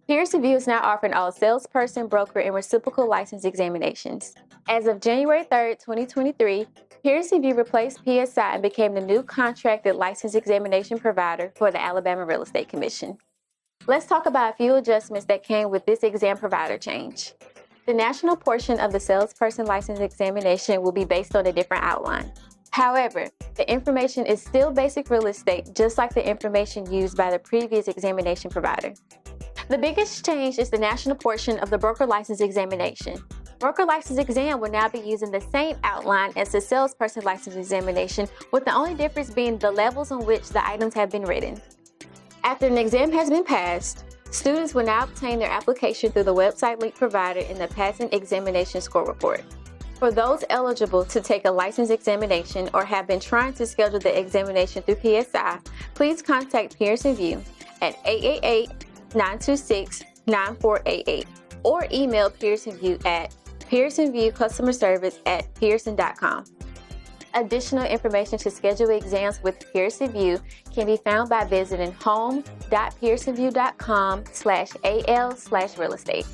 Pearson VUE is now offering all salesperson, broker, and reciprocal license examinations. As of January 3rd, 2023, Pearson VUE replaced PSI and became the new contracted license examination provider for the Alabama Real Estate Commission. Let's talk about a few adjustments that came with this exam provider change. The national portion of the salesperson license examination will be based on a different outline. However, the information is still basic real estate, just like the information used by the previous examination provider. The biggest change is the national portion of the broker license examination. Broker license exam will now be using the same outline as the salesperson license examination, with the only difference being the levels on which the items have been written. After an exam has been passed, students will now obtain their application through the website link provided in the Passing Examination Score Report. For those eligible to take a license examination or have been trying to schedule the examination through PSI, please contact Pearson VUE at 888-926-9488 or email Pearson VUE at pearsonviewcustomerservice@pearson.com. Additional information to schedule exams with Pearson VUE can be found by visiting home.pearsonvue.com/al/real estate.